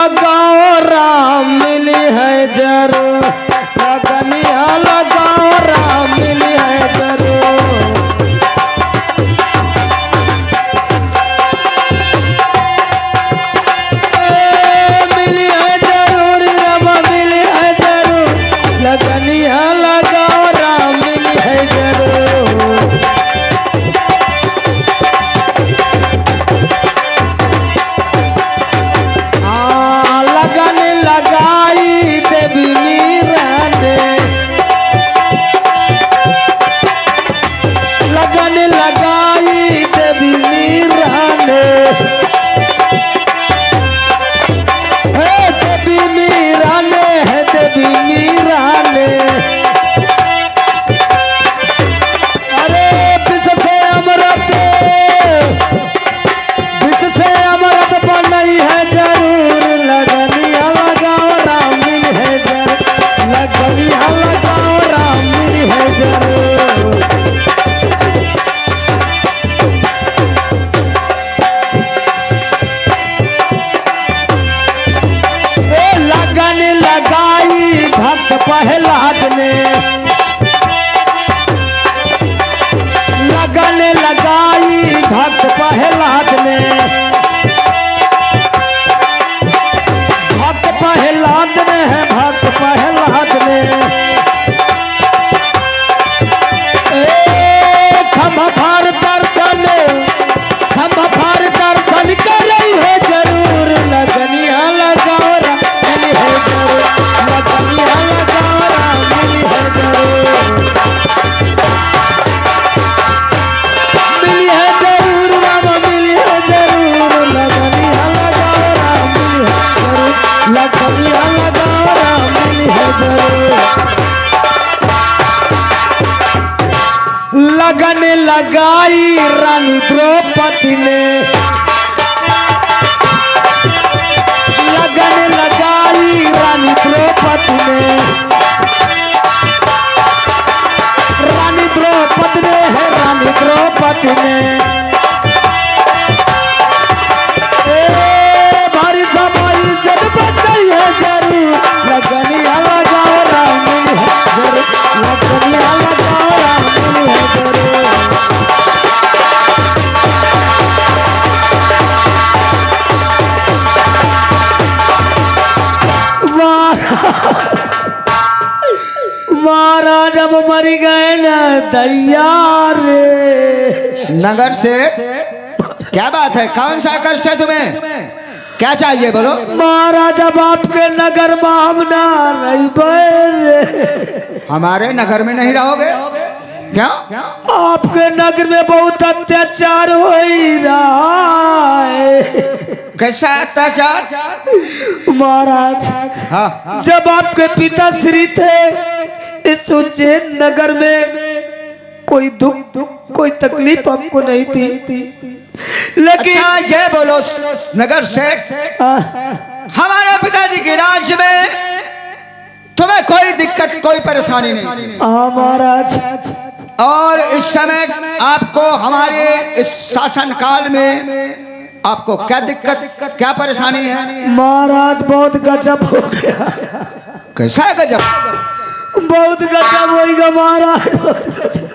लगाओ राम मिली है जरूर, लगनिया लगाओ राम मिली है जरूर। मिली है जरूर राम मिली है जरूर, लगनिया लगाओ राम मिली है जरूर। लगाई देवी मीरा ने, लगन लगाई देवी मीरा ने, देवी मीरा ने है देवी मीरा ने। अरे विष से अमृत बनई है जरूर, लगनिया लगाओ राम मिली है जरूर, लगनिया लगाओ राम मिली है जरूर। लगन लगाई भक्त प्रहलाद ने, लगन लगाई भक्त प्रहलाद ने, प्रहलाद ने है भक्त प्रहलाद ने। खम्भा फार दर्शन, खम्भा फार दर्शन कर रही है जरूर, लगनिया लगाओ राम मिली है जरूर, लगनिया लगाओ राम मिली है जरूर। मिली है जरूर राम मिली है जरूर, लगनिया लगाओ राम मिली है जरूर, लगनिया लगाओ राम मिली है जरूर। लगन लगाई रानी द्रौपदी ने, लगन लगाई रानी द्रौपदी ने, रानी द्रौपदी ने है रानी द्रौपदी ने। भारी सभाई जब बचाई है जरूर, लगनिया लगाओ राम मिली है जरूर, लगनिया लगाओ राम मिली है जरूर। महाराज अब मर गए न दैया रे। नगर से क्या बात है, कौन सा कष्ट है तुम्हें, क्या चाहिए बोलो। महाराज अब आपके नगर में हम ना रही, हमारे नगर में नहीं रहोगे क्या? आपके नगर में बहुत अत्याचार हो रहा है। कैसा अत्याचार? महाराज हाँ। जब आपके पिता श्री थे इस उज्जैन नगर में कोई दुख कोई तकलीफ आपको नहीं थी, लेकिन अच्छा ये बोलो नगर सेठ, हमारे पिताजी के राज्य में तुम्हें कोई दिक्कत कोई परेशानी नहीं? हाँ महाराज। और इस समय आपको हमारे इस शासन काल में आपको क्या दिक्कत क्या परेशानी है? महाराज बहुत गजब हो गया। कैसा है गजब? बहुत गजब होगा महाराज, बहुत गजब।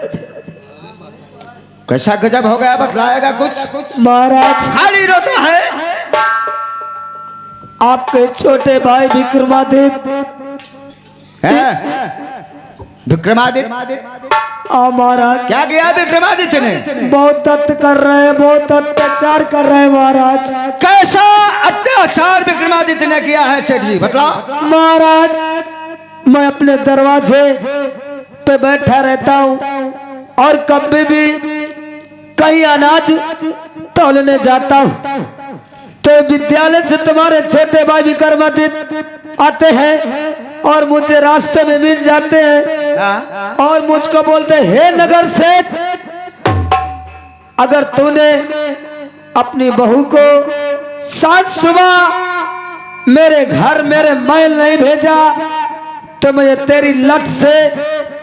कैसा गजब हो गया, बतलाएगा कुछ? महाराज खाली रोता है। आपके छोटे भाई विक्रमादित्य विक्रमादित्य महाराज क्या किया विक्रमादित्य ने? बहुत कर रहे हैं, बहुत अत्याचार कर रहे हैं महाराज। कैसा अत्याचार विक्रमादित्य ने किया है सेठ जी, बतलाओ। महाराज मैं अपने दरवाजे पे बैठा रहता हूँ और कभी भी कहीं अनाज तोलने जाता हूँ तो विद्यालय से तुम्हारे छोटे भाई विक्रमादित्य आते हैं और मुझे रास्ते में मिल जाते हैं और मुझको बोलते हैं, हे नगर सेठ, अगर तूने अपनी बहू को सात सुबह मेरे घर मेरे महल नहीं भेजा तो मैं तेरी लठ से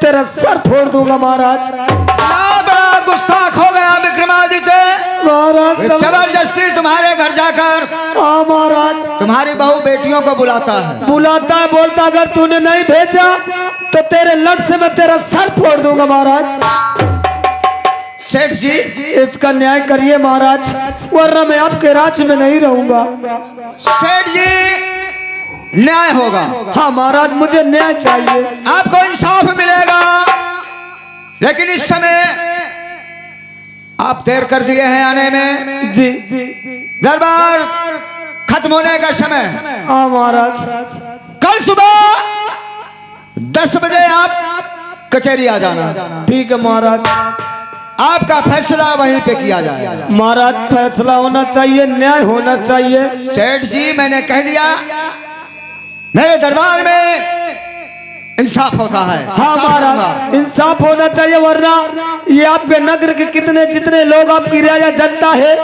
तेरा सर फोड़ दूंगा। महाराज बड़ा गुस्ताख हो गया विक्रमादित्य। महाराज जबरदस्ती तुम्हारे घर जाकर हाँ महाराज तुम्हारी बहू बेटियों को बुलाता है, बुलाता है, बोलता अगर तूने नहीं भेजा तो तेरे लट से मैं तेरा सर फोड़ दूंगा महाराज। सेठ जी इसका न्याय करिए महाराज, वरना मैं आपके राज्य में नहीं रहूंगा। सेठ जी न्याय होगा। हाँ महाराज मुझे न्याय चाहिए, आपको इंसाफ मिलेगा, लेकिन इस समय आप देर कर दिए हैं आने में। जी दरबार खत्म होने का समय। हाँ महाराज कल सुबह 10 बजे आप कचहरी आ जाना। ठीक है महाराज, आपका फैसला वहीं पे किया जाएगा। महाराज फैसला होना चाहिए, न्याय होना चाहिए। सेठ जी मैंने कह दिया, मेरे दरबार में इंसाफ होता है। हाँ महाराज इंसाफ होना चाहिए, वरना ये आपके नगर के कितने जितने लोग आपकी राजा जनता है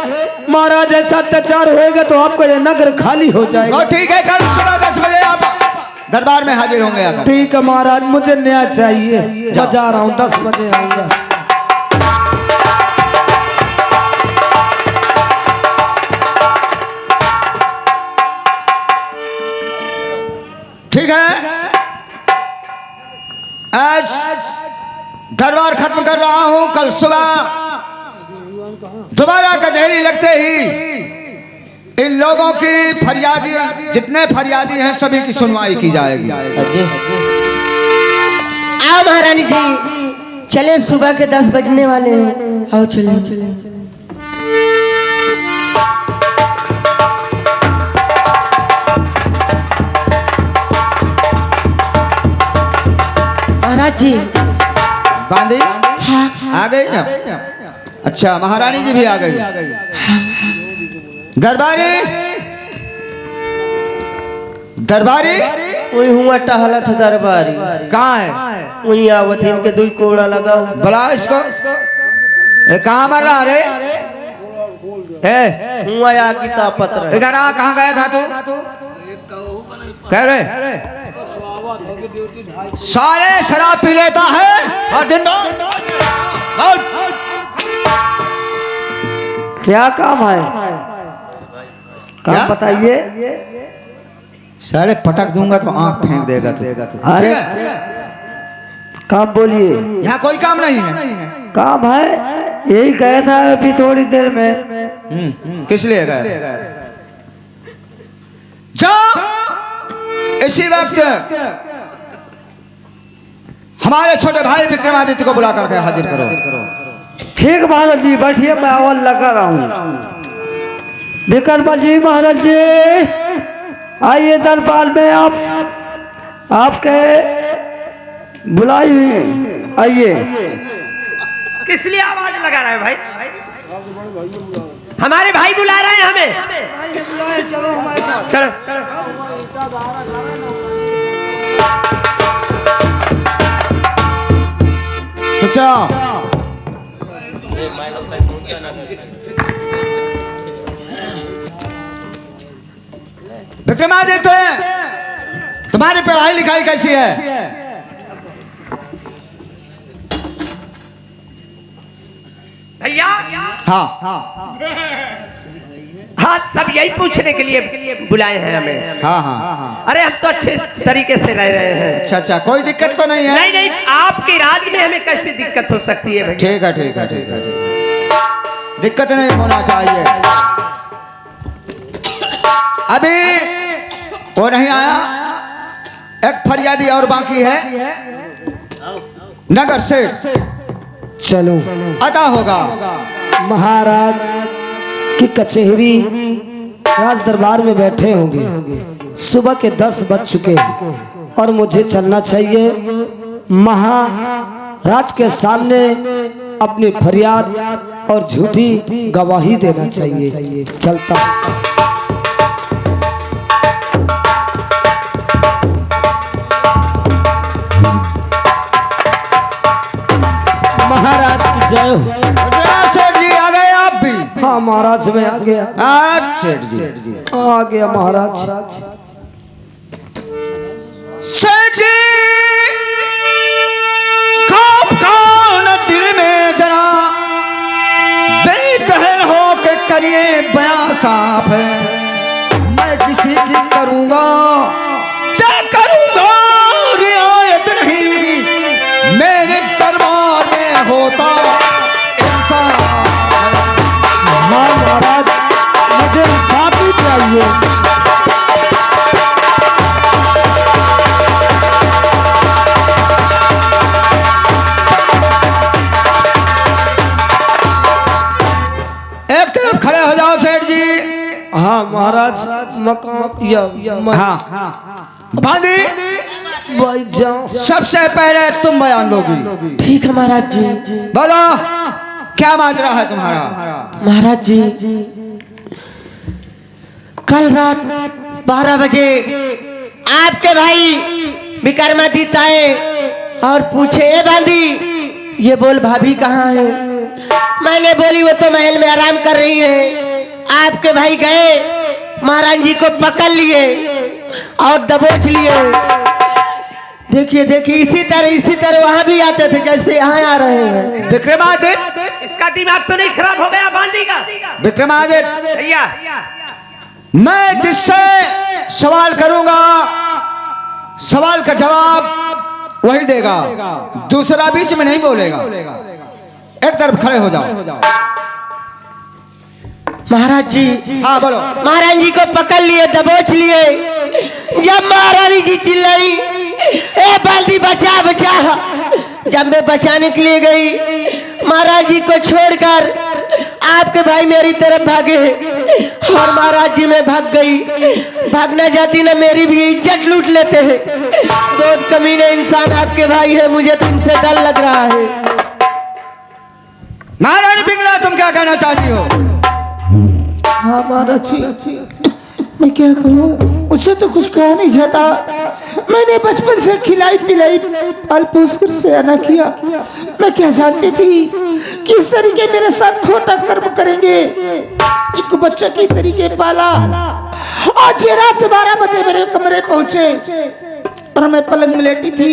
महाराज, ऐसा अत्याचार होएगा तो आपका ये नगर खाली हो जाएगा। तो ठीक है, कल सुबह 10 बजे आप दरबार में हाजिर होंगे आकर। ठीक है महाराज, मुझे न्याय चाहिए, मैं जा रहा हूँ, 10 बजे आऊंगा। ठीक है, आज दरबार खत्म कर रहा हूं। कल सुबह दोबारा कचहरी लगते ही इन लोगों की फरियादी, जितने फरियादी हैं सभी की सुनवाई की जाएगी। आओ महारानी जी, चले सुबह के 10 बजने वाले हैं, आओ चले। महाराज जी बांधी हाँ आ गई ना? अच्छा महारानी जी भी आ गई। दरबारी दरबारी वही हुआ टहला था दरबारी, कहाँ है? वही आवत है, इनके 2 कोड़ा लगा। बुला इसको। कहाँ मर रहा रे? हुआ या की तापत रहे। इधर आ, कहाँ गया था तू? कह रहे सारे शराब पी लेता है और दिन भर। क्या काम है? क्या? काम बताइए। सारे पटक दूंगा तो आंख फेंक देगा तू। अरे ठीक है? काम बोलिए। यहाँ कोई काम नहीं है। काम है, यही गया था अभी थोड़ी देर में। किस लिए गए? जाओ इसी वक्त हमारे छोटे भाई विक्रमादित्य को बुला करके हाजिर करो। ठीक महाराज जी, बैठिए, मैं अवल लगा रहा हूँ। विक्रमा जी महाराज जी आइए दरबार में, आपके बुलाई हुई है, आइए। किस लिए आवाज लगा रहा है भाई? हमारे भाई बुला रहे हैं हमें। चलो तो चलो। विक्रमादित्य तुम्हारी पढ़ाई लिखाई कैसी है? भैया हाँ हाँ, सब यही पूछने के लिए बुलाए हैं हमें। हाँ हाँ। अरे हम तो अच्छे तरीके से रह रहे हैं। अच्छा अच्छा, कोई दिक्कत तो नहीं है? नहीं नहीं, आपके राज्य में हमें कैसी दिक्कत हो सकती है भैया? ठीक है ठीक है ठीक है, दिक्कत नहीं होना चाहिए। अभी वो नहीं आया, एक फरियादी और बाकी है, नगर सेठ। चलो अदा होगा। महाराज की कचहरी राज दरबार में बैठे होंगे, सुबह के 10 बज चुके हैं और मुझे चलना चाहिए। महाराज के सामने अपनी फरियाद और झूठी गवाही देना चाहिए। चलता महाराज की जय हो। सेठ जी आ गए आप भी? हाँ महाराज मैं आ गया। सेठ जी आ गया महाराज। सेठ जी खौफ खाओ न दिल में जरा, बेदहल हो है। मैं किसी की करूंगा क्या करूंगा रियायत नहीं, मेरे दरबार में होता इंसान। हाँ महाराज, मुझे इंसाफ ही चाहिए। एक तरफ खड़े हो जाओ सेठ जी। हाँ महाराज, मकान या हाँ बांदी, भाई जाओ। सबसे पहले तुम बयान दोगी। ठीक है महाराज जी। बोलो क्या माजरा है तुम्हारा? महाराज जी, कल रात 12 बजे आपके भाई विक्रमादित्य आए और पूछे, ए बांदी ये बोल भाभी कहाँ है? मैंने बोली वो तो महल में आराम कर रही है। आपके भाई गए, महाराज जी को पकड़ लिए और दबोच लिए। देखिए देखिए, इसी तरह वहां भी आते थे जैसे यहाँ आ रहे हैं। विक्रमादित्य, इसका दिमाग तो नहीं खराब हो गया बांदी का? विक्रमादित्य, भैया मैं जिससे सवाल करूंगा सवाल का जवाब वही देगा, दूसरा बीच में नहीं बोलेगा। एक तरफ खड़े हो जाओ। महाराज जी, हाँ बोलो। महाराज जी को पकड़ लिए, दबोच लिए। जब महारानी जी चिल्लाई, ए बाल्दी बचा बचा, जब मैं बचाने के लिए गई, महाराज जी को छोड़कर आपके भाई मेरी तरफ भागे और महाराज जी में भाग गई। भागना जाती ना मेरी भी इज्जत लूट लेते हैं। बहुत कमीने इंसान आपके भाई है, मुझे तो इनसे डर लग रहा है। नारायण पिंगला, तुम क्या कहना चाहती हो? हाँ महाराज जी, मैं क्या कहूँ, उसे तो कुछ कहा नहीं जाता। मैंने बचपन से खिलाई पिलाई पाल पोस कर सयाना किया। मैं क्या जानती थी कि इस तरीके मेरे साथ खोटा कर्म करेंगे। एक बच्चा की तरीके पाला। आज ये रात 12 बजे मेरे कमरे पहुंचे और मैं पलंग में लेटी थी।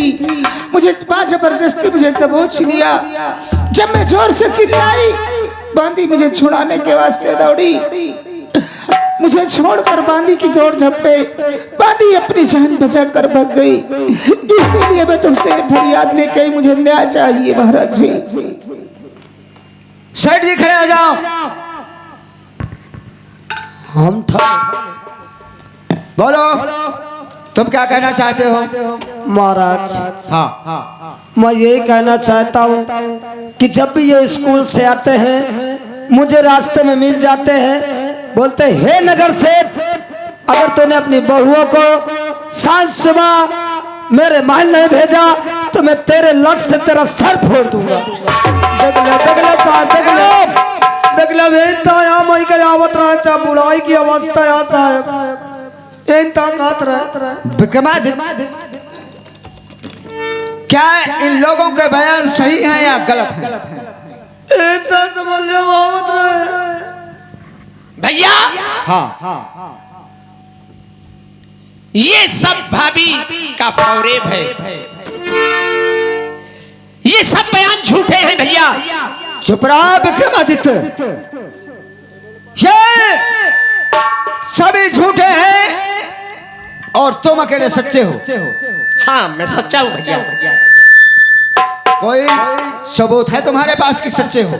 मुझे जबरदस्ती मुझे दबोच लिया। जब मैं जोर से चिल्लाई, बांदी मुझे छुड़ाने के वास्ते दौड़ी। मुझे छोड़कर बांदी की दौड़ झपटे, बांदी अपनी जान बचा कर भाग गई। इसीलिए मैं तुमसे फरियाद लेके आई, मुझे न्याय चाहिए महाराज जी। सेठ जी खड़े हो जाओ। हम था बोलो तुम क्या कहना चाहते हो? महाराज, हाँ मैं यही कहना चाहता हूँ कि जब भी ये स्कूल से आते हैं, मुझे रास्ते में मिल जाते हैं, बोलते हे नगर सेठ, अगर तूने अपनी बहुओं को सांझ सुबह मेरे महल नहीं भेजा तो मैं तेरे लट से तेरा सर फोड़ दूंगा। देख ले साहब, देख ले मैं के आवत रहा चा बुढ़ाई की अवस्था या साहब इन ताकत रहे। विक्रमादित्य, क्या इन लोगों के बयान सही हैं या गलत हैं? इतना समझ ले आवत रहे। भैया हाँ ये सब भाभी का फौरेब है। ये सब बयान झूठे हैं भैया। चुप रहा विक्रमादित्य, ये सभी झूठे हैं और तुम अकेले सच्चे हो। हाँ मैं सच्चा हूँ भैया। कोई सबूत है तुम्हारे पास कि सच्चे हो?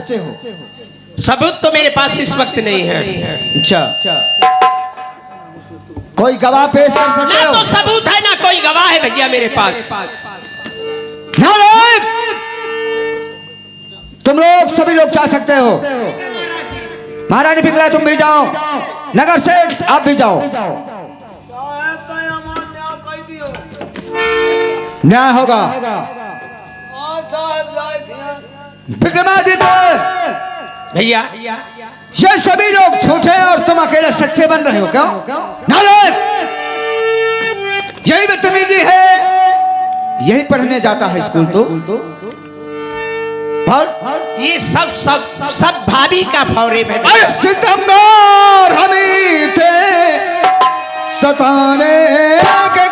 सबूत तो मेरे पास इस वक्त नहीं है। अच्छा, कोई गवाह पेश कर सकते ना हो? तो सबूत है ना कोई गवाह है भैया मेरे पास। नालायक, तुम लोग सभी लोग चाह सकते हो। महारानी पिंगला तुम भी जाओ, नगर सेठ आप भी जाओ। न्याय होगा। विक्रमादित्य भैया ये सभी लोग झूठे हैं और तुम अकेले सच्चे बन रहे हो क्यों? नालायक, यही बदतमीजी है। यही पढ़ने जाता है स्कूल तो। और ये सब भाभी का फौरेब है। अरे सितमगार हमी थे सताने के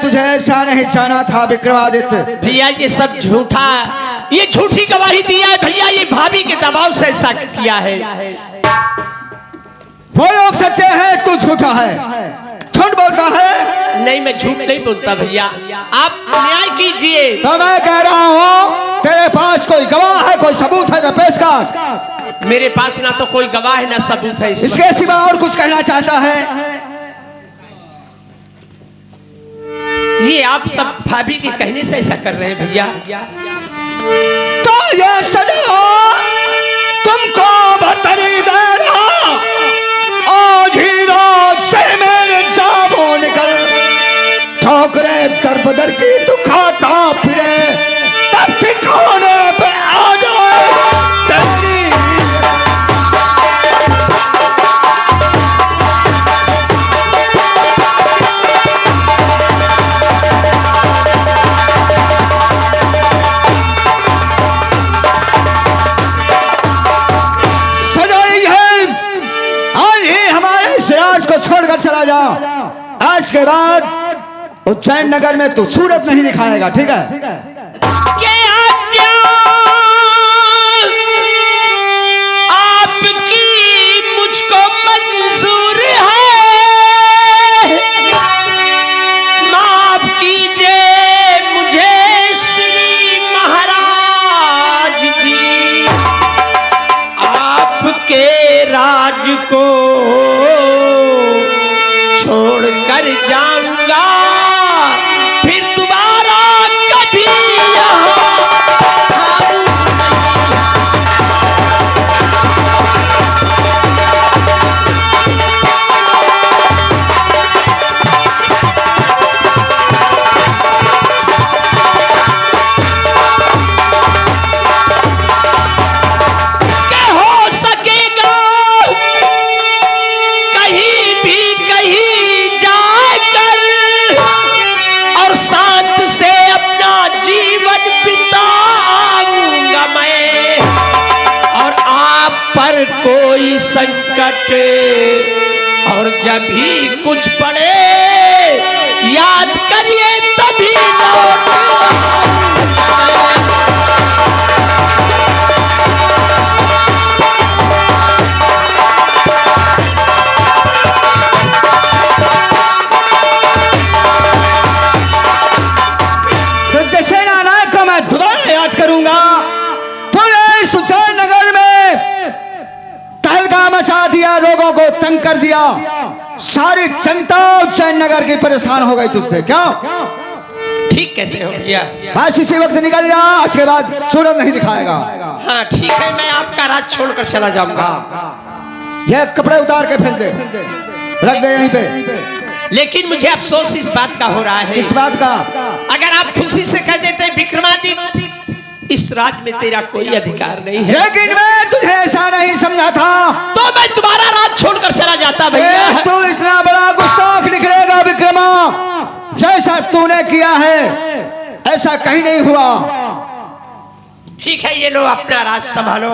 तुझे ऐसा नहीं जाना था विक्रमादित्य। भैया ये सब झूठा, ये झूठी गवाही दिया है भैया, ये भाभी के दबाव से ऐसा किया है। वो लोग सच्चे हैं, तू झूठा है, झूठ बोलता है। नहीं मैं झूठ नहीं बोलता भैया, आप न्याय कीजिए। तो मैं कह रहा हूँ तेरे पास कोई गवाह है, कोई सबूत है तो पेश कर। मेरे पास ना तो कोई गवाह है ना सबूत है। इसके सिवा और कुछ कहना चाहता है? ये आप सब भाभी के कहने से ऐसा कर रहे हैं भैया। तो ये सजा तुमको बरतरी दे रहा। आज ही रात से मेरे जाबो निकल, ठोकरे दर बदर की तू खाता फिरे, तब ठिकाने पे आ जाए तेरी। को छोड़कर चला जा। आज के बाद उज्जैन नगर में तू सूरत नहीं दिखाएगा, ठीक है? आपकी मुझको मंजूर है, माफ कीजिए मुझे श्री महाराज जी, आपके राज को छोड़ कर जाऊंगा, फिर दोबारा कभी यहाँ कोई संकट और जब भी कुछ पड़े याद करिए तभी लौट तो जैसे नाना को मैं दोबारा याद करूंगा। तूने सुजान नगर में तहलका मचा दिया, लोगों को तंग कर दिया, सारी जनता उज्जैन नगर की परेशान हो गई तुझसे, क्यों? ठीक कहते हो भैया। बस इसी वक्त निकल जा, आज के बाद सूरत नहीं दिखाएगा। हाँ ठीक है, मैं आपका राज छोड़कर चला जाऊंगा। ये कपड़े उतार के फेंक दे, रख दे यहीं पे। लेकिन मुझे अफसोस इस बात का हो रहा है। इस बात का? अगर आप खुशी से कह देते विक्रमादित्य इस राज में तेरा कोई अधिकार नहीं है, लेकिन मैं तुझे ऐसा नहीं समझा था, तो मैं तुम्हारा राज छोड़कर चला जाता भैया। तू इतना बड़ा गुस्ताख निकलेगा विक्रमा, जैसा तूने किया है ऐसा कहीं नहीं हुआ। ठीक है, ये लो अपना राज संभालो।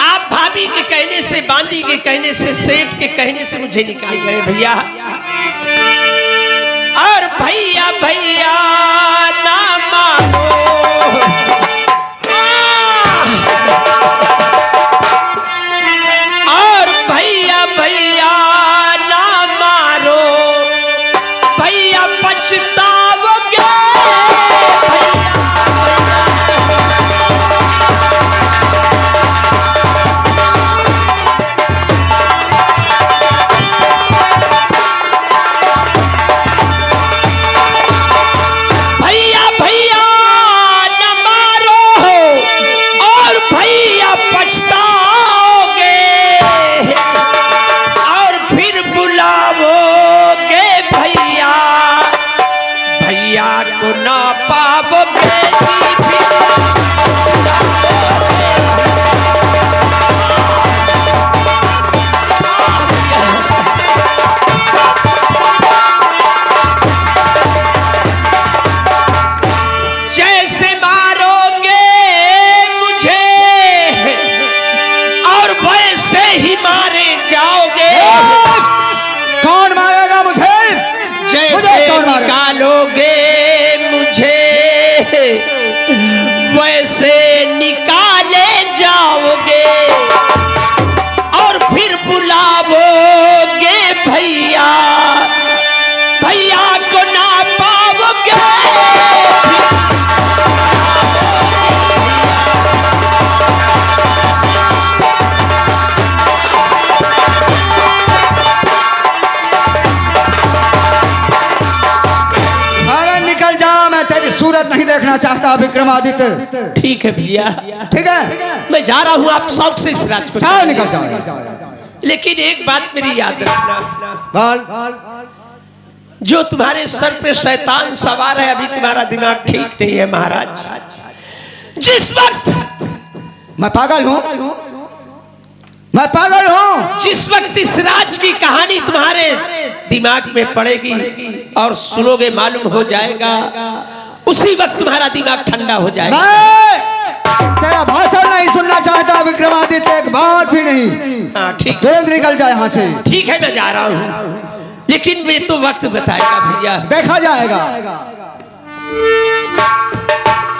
आप भाभी के कहने से, बांदी के कहने से, सेठ के कहने से मुझे निकाल गए भैया। और भैया भैया ना मानो, और भैया भैया ना मारो, भैया पछताओगे भैया। भैया भैया से निकाले जाओगे और फिर बुलाओगे भैया, भैया को ना पाओगे। अरे निकल जा, मैं तेरी सूरत नहीं देखना चाहता विक्रमादित्य। ठीक है भैया, ठीक है, मैं जा रहा हूँ, आप शौक से इस राज को जाओ, निकल जाओ। लेकिन एक बात मेरी याद रखना, बोल। जो तुम्हारे सर पे शैतान सवार है, अभी तुम्हारा दिमाग ठीक नहीं है महाराज। जिस वक्त मैं पागल हूँ, मैं पागल हूँ। जिस वक्त इस राज की कहानी तुम्हारे दिमाग में पड़ेगी और सुनोगे, मालूम हो जाएगा, उसी वक्त तुम्हारा दिमाग ठंडा हो जाएगा। मैं तेरा भाषण नहीं सुनना चाहता विक्रमादित्य, एक बात भी नहीं। हाँ ठीक, तुरंत निकल जाए यहाँ से। ठीक है, मैं जा रहा हूँ, लेकिन वे तो वक्त बताएगा भैया, देखा जाएगा।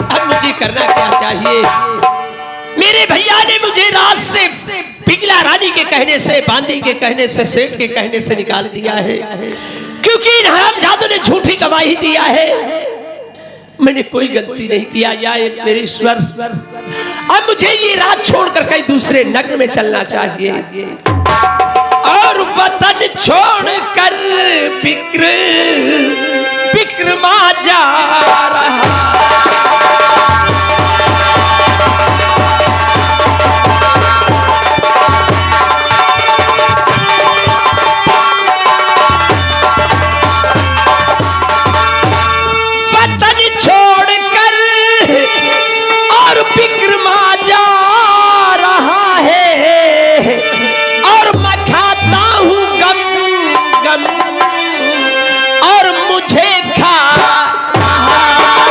अब मुझे करना क्या चाहिए? मेरे भैया ने मुझे रात से पिघला रानी के कहने से, बांदी के कहने से, सेठ के कहने से निकाल दिया है, क्योंकि इन हरामजादों ने झूठी गवाही दिया है। मैंने कोई गलती नहीं किया, या मेरे ईश्वर, अब मुझे ये रात छोड़कर कहीं दूसरे नगर में चलना चाहिए और वतन छोड़कर बिक्रमा जा रहा। और बिक्रमा जा रहा है, और मैं खाता हूँ गम गम, और मुझे खा रहा है।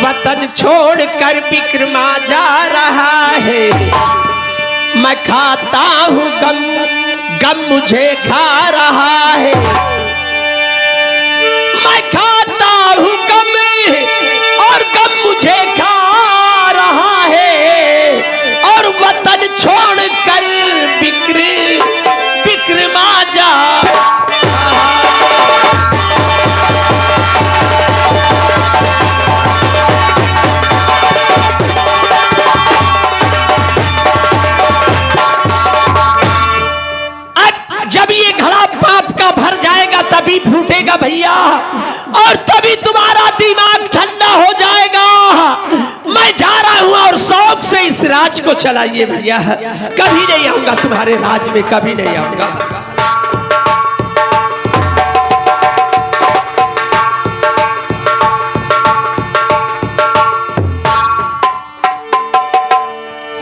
वतन छोड़कर बिक्रमा जा रहा है, मैं खाता हूँ गम गम, मुझे खा रहा है। मैं खाता हूँ गम और गम मुझे खा रहा है, और वतन छोड़कर बिक्रमा जा। जब ये घड़ा पाप का भर जाएगा तभी फूटेगा भैया, और तभी तुम्हारा दिमाग ठंडा हो जाएगा। मैं जा रहा हूं और शौक से इस राज को चलाइए भैया, कभी नहीं आऊंगा तुम्हारे राज में, कभी नहीं आऊंगा।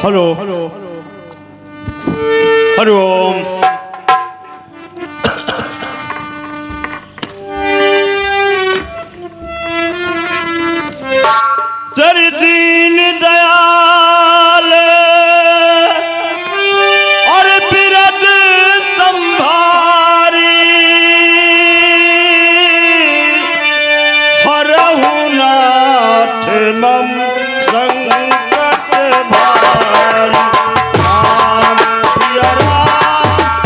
हेलो हरिओम। तेरी दीन दयाल और बिरद संभारी, हरहु नाथ मम संकट भारी। राम सिया राम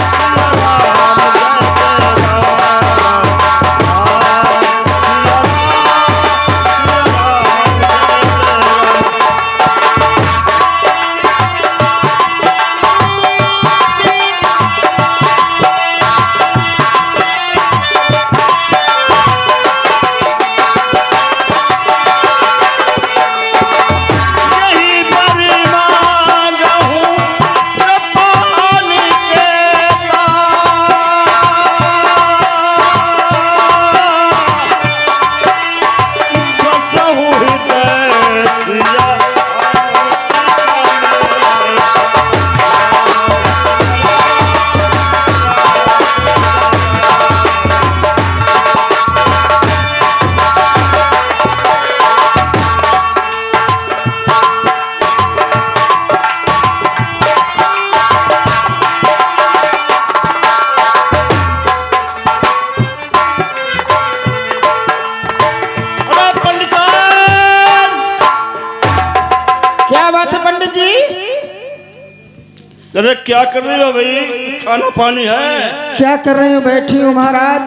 क्या कर रही हो भाई? खाना पानी है? क्या कर रही हूँ? बैठी हूँ महाराज।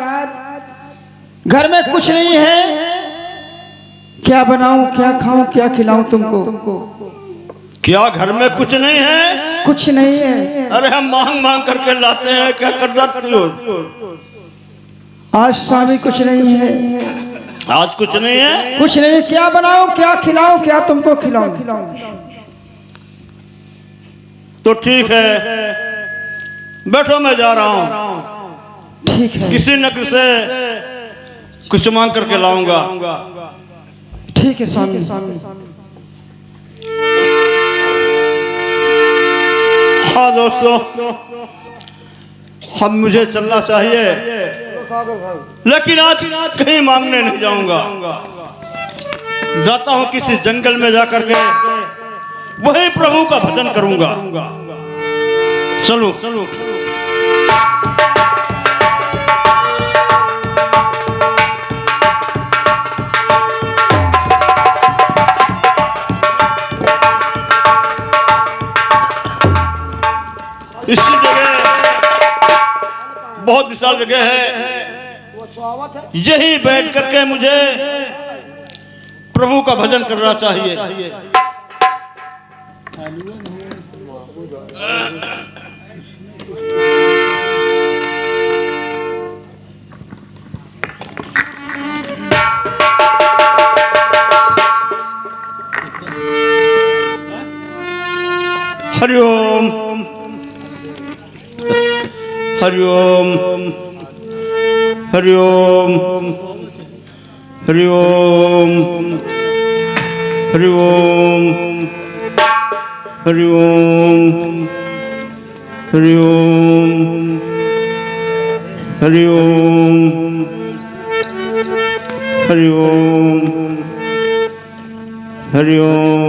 घर में कुछ नहीं है, क्या बनाऊं, क्या खाऊं, क्या खिलाऊं तुमको? क्या घर में कुछ नहीं है? कुछ नहीं है। अरे हम मांग मांग करके लाते हैं, क्या कर जाती हो? आज स्वामी कुछ नहीं है। आज कुछ नहीं है? कुछ नहीं, क्या बनाऊं, क्या खिलाऊं, क्या तुमको खिलाऊं? तो ठीक है, बैठो, मैं जा रहा हूँ। ठीक है, किसी न किसी से कुछ मांग करके लाऊंगा। ठीक है स्वामी। हाँ दोस्तों, हम मुझे चलना चाहिए, लेकिन आज कहीं मांगने नहीं जाऊंगा। जाता हूं किसी जंगल में जाकर के वही प्रभु का भजन करूंगा। चलो चलो। इसी जगह बहुत विशाल जगह है, यही बैठ करके मुझे प्रभु का भजन करना चाहिए। हरिओम हरिओम हरिओम हरिओम हरिओम हरिओम हरिओम हरिओम हरिओम हरिओम हरिओम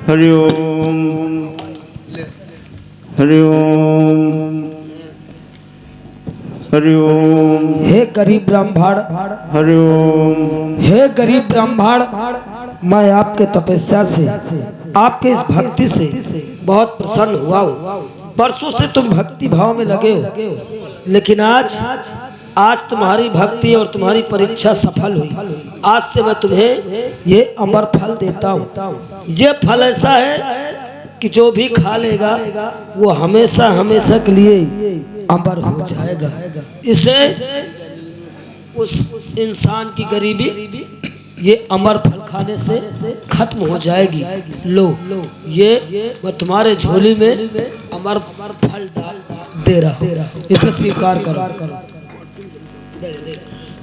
हरिओम हरिओम हरिओम। हे गरीब ब्राह्मण, हरिओम। हे गरीब ब्राह्मण, मैं आपके तपस्या से, आपके इस भक्ति से बहुत प्रसन्न हुआ हूँ। बरसों से तुम भक्ति भाव में लगे हो, लेकिन आज तुम्हारी भक्ति और तुम्हारी परीक्षा सफल हुई। आज से मैं तुम्हें ये अमर फल देता हूँ। ये फल ऐसा है कि जो भी खा लेगा वो हमेशा हमेशा के लिए अमर हो जाएगा। इसे उस इंसान की गरीबी ये अमर फल खाने से खत्म हो जाएगी। लो, ये मैं तुम्हारे झोली में अमर फल दे रहा हूँ, इसे स्वीकार करो।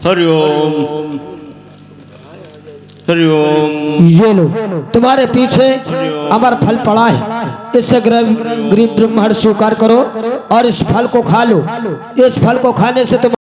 हरिओम हरिओम। ये लो, तुम्हारे पीछे अमर फल पड़ा है, इससे गरीब ब्राह्मण स्वीकार करो और इस फल को खा लो। इस फल को खाने से तुम